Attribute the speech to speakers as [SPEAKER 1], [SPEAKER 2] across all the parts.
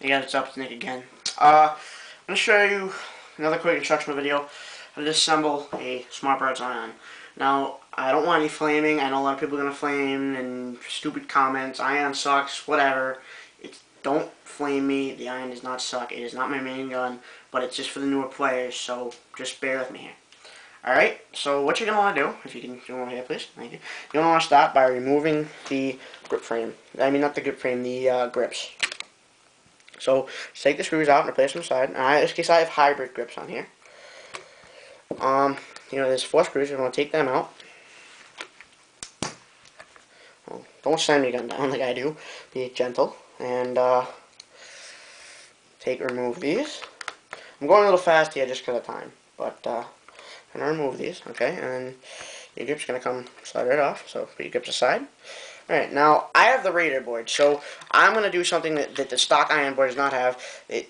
[SPEAKER 1] Hey guys, what's up? It's Nick again. I'm going to show you another quick instructional video how to disassemble a Smart Parts ion. Now, I don't want any flaming. I know a lot of people are going to flame and stupid comments. Ion sucks, whatever. Don't flame me. The ion does not suck. It is not my main gun, but it's just for the newer players, so just bear with me here. Alright, so what you're going to want to do, if you can go over here please, thank you. You're going to want to start by removing the grip frame. I mean, not the grip frame, the grips. So, just take the screws out and replace them aside. In this case, I have hybrid grips on here. There's 4 screws. You're going to take them out. Well, don't slam your gun down like I do. Be gentle. And, remove these. I'm going a little fast here just because of time. But, I'm going to remove these, okay? And then your grip's going to come slide right off. So, put your grips aside. Alright, now, I have the Raider board, so I'm going to do something that the stock iron board does not have.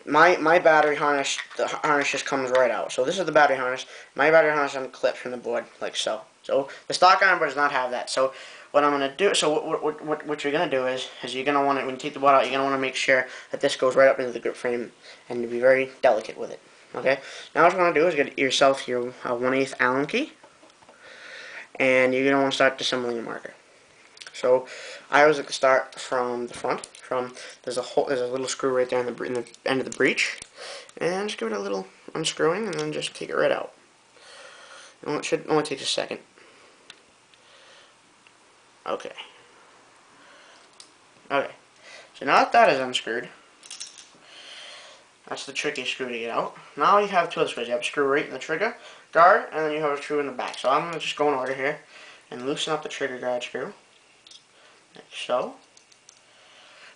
[SPEAKER 1] My battery harness, the harness just comes right out. So this is the battery harness. My battery harness unclips from the board, like so. So the stock iron board does not have that. So what I'm going to do, so what you're going to do is you're going to want to, when you take the board out, you're going to want to make sure that this goes right up into the grip frame and be very delicate with it. Okay? Now what you're going to do is get yourself your 1/8 Allen key, and you're going to want to start disassembling the marker. So I always like to start from the front. There's a little screw right there in the end of the breech, and just give it a little unscrewing, and then just take it right out. It should only take a second. Okay. Okay. So now that is unscrewed, that's the tricky screw to get out. Now you have 2 other screws. You have a screw right in the trigger guard, and then you have a screw in the back. So I'm going to just go in order here and loosen up the trigger guard screw. Like so.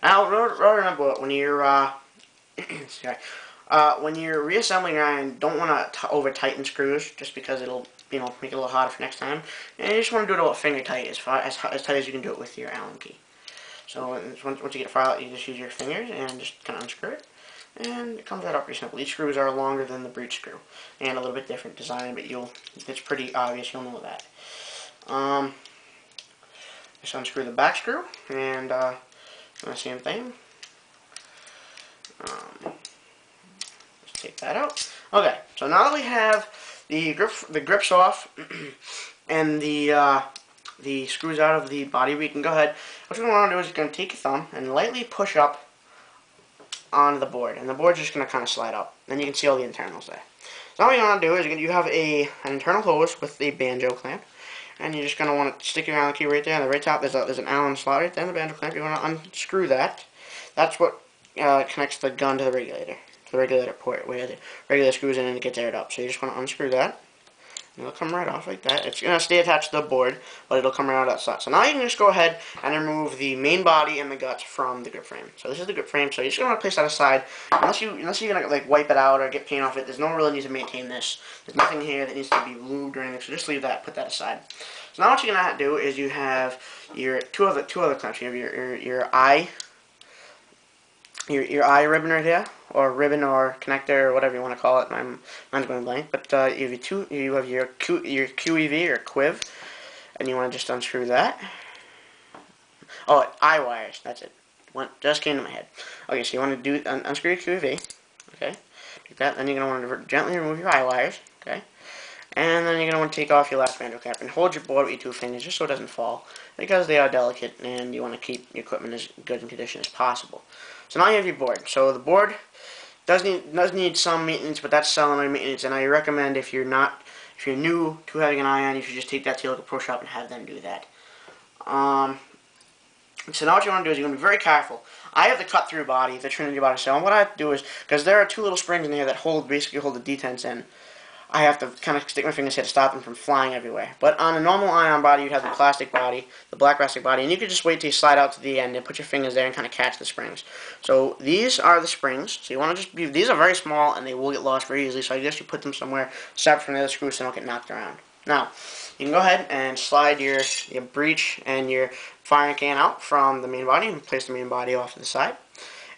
[SPEAKER 1] Now, remember, when you're when you're reassembling your iron, don't want to over tighten screws, just because it'll make it a little harder for next time. And you just want to do it about finger tight, as tight as you can do it with your Allen key. So once you get it far out, you just use your fingers and just kind of unscrew it, and it comes right out pretty simple. Each screws are longer than the breech screw, and a little bit different design, but it's pretty obvious. You'll know that. Just unscrew the back screw, and the same thing. Just take that out. Okay, so now that we have the grips off and the screws out of the body, we can go ahead. What you're going to want to do is you're going to take your thumb and lightly push up onto the board, and the board's just going to kind of slide up. Then you can see all the internals there. So now what you want to do is you have an internal hose with a banjo clamp. And you're just going to want to stick your Allen key right there. On the right top, there's an Allen slot right there in the banjo clamp. You want to unscrew that. That's what connects the gun to the regulator port, where the regulator screws in and it gets aired up. So you just want to unscrew that, and it'll come right off like that. It's going to stay attached to the board, but it'll come right out of that slot. So now you can just go ahead and remove the main body and the guts from the grip frame. So this is the grip frame. So you're just going to place that aside. Unless you're going to like wipe it out or get paint off it, there's no real need to maintain this. There's nothing here that needs to be lubed or anything. So just leave that, put that aside. So now what you're going to do is you have your two other clamps. You have your eye ribbon right here, or ribbon or connector or whatever you want to call it. Mine's going blank. But you have your QEV or quiv, and you want to just unscrew that. Oh, eye wires. That's it. Just came to my head. Okay, so you want to unscrew your QEV. Okay, take that. Then you're going to want to gently remove your eye wires. Okay. And then you're going to want to take off your last banjo cap and hold your board with your 2 fingers just so it doesn't fall, because they are delicate and you want to keep your equipment as good in condition as possible. So now you have your board. So the board does need some maintenance, but that's solenoid maintenance, and I recommend if you're new to having an ion, you should just take that to your local pro shop and have them do that. So now what you want to do is you're going to be very careful. I have the cut-through body, the Trinity body cell, and what I have to do is, because there are 2 little springs in here that basically hold the detents in, I have to kind of stick my fingers here to stop them from flying everywhere. But on a normal ion body, you'd have the plastic body, the black plastic body, and you could just wait till you slide out to the end and put your fingers there and kind of catch the springs. So these are the springs. So you want to these are very small and they will get lost very easily, so I guess you put them somewhere separate from the other screws so they don't get knocked around. Now, you can go ahead and slide your breech and your firing can out from the main body and place the main body off to the side.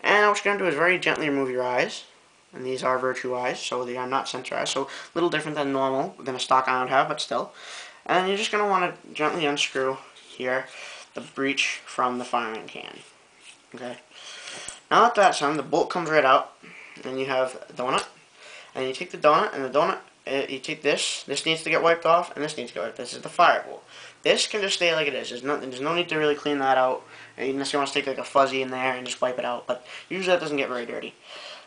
[SPEAKER 1] And what you're going to do is very gently remove your eyes. And these are virtue eyes, so they are not sensor eyes, so a little different than normal, than a stock ion would have, but still. And you're just going to want to gently unscrew here the breech from the firing can. Okay. Now that that's done, the bolt comes right out, and you have a donut, and you take the donut, and the donut, you take this needs to get wiped off, and this needs to get wiped. This is the fire bowl. This can just stay like it is. There's no need to really clean that out, unless you want to take like a fuzzy in there and just wipe it out, but usually that doesn't get very dirty.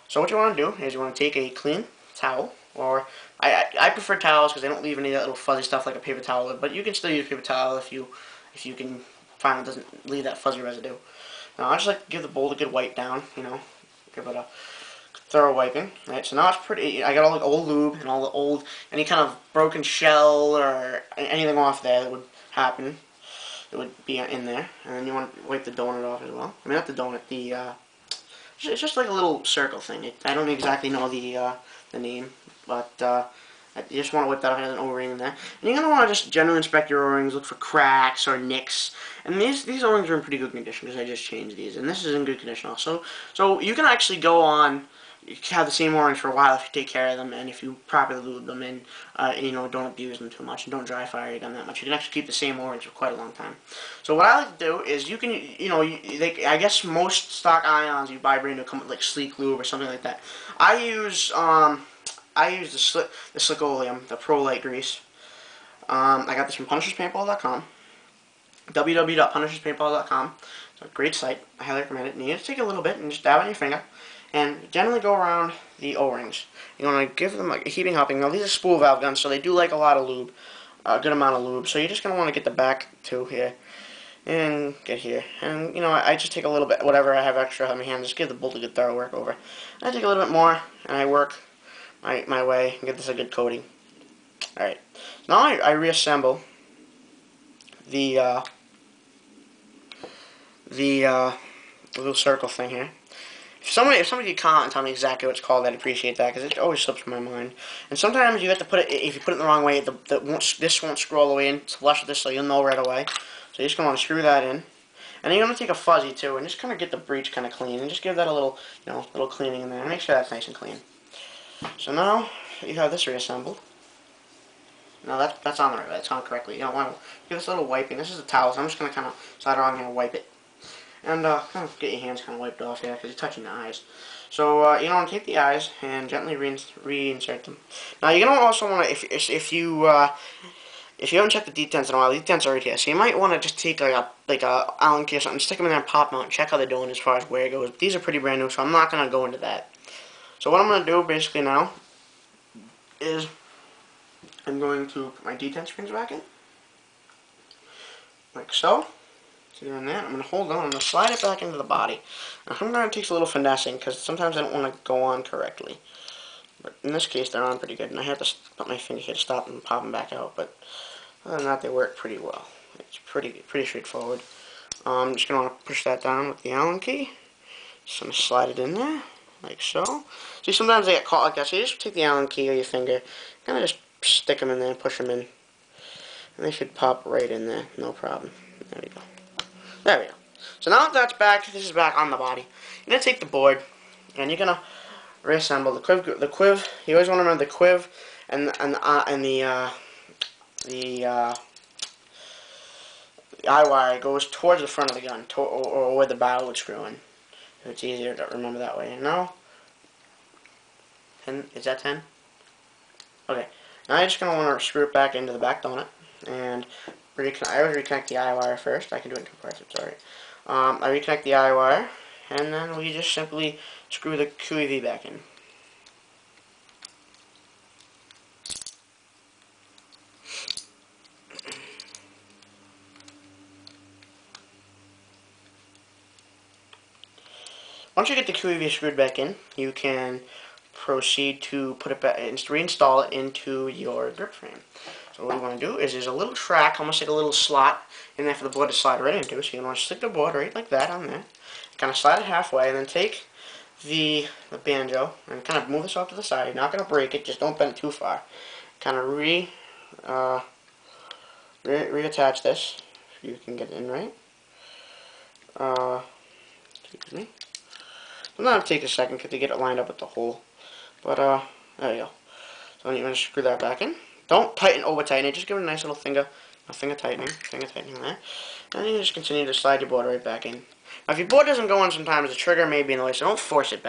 [SPEAKER 1] So what you want to do is you want to take a clean towel, or I prefer towels because they don't leave any of that little fuzzy stuff like a paper towel would, but you can still use paper towel if you can find it doesn't leave that fuzzy residue. Now I just like to give the bowl a good wipe down, give it a thorough wiping. Right, so now it's pretty. I got all the old lube and all the old any kind of broken shell or anything off there that would happen. It would be in there, and then you want to wipe the donut off as well. I mean, not the donut, it's just like a little circle thing. I don't exactly know the name, but you just want to whip that off. It has an O-ring in there, and you're gonna want to just generally inspect your O-rings, look for cracks or nicks. And these O-rings are in pretty good condition because I just changed these, and this is in good condition also. So you can actually go on. You can have the same O-rings for a while if you take care of them and if you properly lube them and don't abuse them too much and don't dry fire them that much. You can actually keep the same O-rings for quite a long time. So what I like to do is you can I guess most stock ions you buy brand new come with like Sleek Lube or something like that. I use the Slick Oleum, the Pro Light Grease. I got this from PunishersPaintball.com. www.punisherspaintball.com. It's a great site. I highly recommend it. And you just take a little bit and just dab on your finger. And generally go around the O-rings. You want to give them a heating helping. Now these are spool valve guns, so they do like a lot of lube, a good amount of lube. So you're just going to want to get the back two here and get here. And I just take a little bit, whatever I have extra on my hand, just give the bolt a good thorough work over. And I take a little bit more and I work my way and get this a good coating. All right. Now I reassemble the little circle thing here. If somebody could comment and tell me exactly what it's called, I'd appreciate that because it always slips my mind. And sometimes you have to put it. If you put it the wrong way, this won't screw all the way in. It's flush with this, so you'll know right away. So you're just gonna want to screw that in, and then you're gonna take a fuzzy too, and just kind of get the breech kind of clean, and just give that a little, little cleaning in there, and make sure that's nice and clean. So now you have this reassembled. No, that's on the right. That's on correctly. You don't want to give this a little wiping. This is a towel, so I'm just gonna kind of slide around here and wipe it. And kind of get your hands kind of wiped off here because you're touching the eyes. So you want to take the eyes and gently reinsert them. Now you're gonna also want to, if you haven't checked the detents in a while, the detents are right here. So you might want to just take like a Allen key or something, stick them in there and pop them out and check how they're doing as far as where it goes. These are pretty brand new, so I'm not gonna go into that. So what I'm gonna do basically now is I'm going to put my detent springs back in, like so. So doing that, I'm going to hold on, I'm going to slide it back into the body. Now sometimes it takes a little finessing because sometimes I don't want to go on correctly. But in this case, they're on pretty good, and I have to put my finger here to stop them and pop them back out. But other than that, they work pretty well. It's pretty straightforward. I'm just going to want to push that down with the Allen key. Just going to slide it in there, like so. See, sometimes they get caught like that, so you just take the Allen key or your finger, kind of just stick them in there and push them in. And they should pop right in there, no problem. There we go. There we go. So now that that's back, this is back on the body. You're going to take the board, and you're going to reassemble the quiv. You always want to remember the quiv and the eye wire goes towards the front of the gun, or where the barrel would screw in. If it's easier to remember that way. And now, 10, is that 10? Okay. Now you're just going to want to screw it back into the back donut, and I always reconnect the eye wire first. I can do it in two parts, I'm sorry. I reconnect the eye wire, and then we just simply screw the QEV back in. Once you get the QEV screwed back in, you can proceed to put it back and reinstall it into your grip frame. So what you want to do is there's a little track, almost like a little slot in there for the board to slide right into. So you want to stick the board right like that on there, kind of slide it halfway, and then take the banjo and kind of move this off to the side. You're not going to break it, just don't bend it too far. Kind of reattach this, if you can get it in right. Excuse me. Sometimes it takes a second to get it lined up with the hole. But, there you go. So you're going to screw that back in. Don't tighten, over tighten it. Just give it a nice little finger tightening there. And you just continue to slide your board right back in. Now, if your board doesn't go in sometimes, the trigger may be in the way, so don't force it back.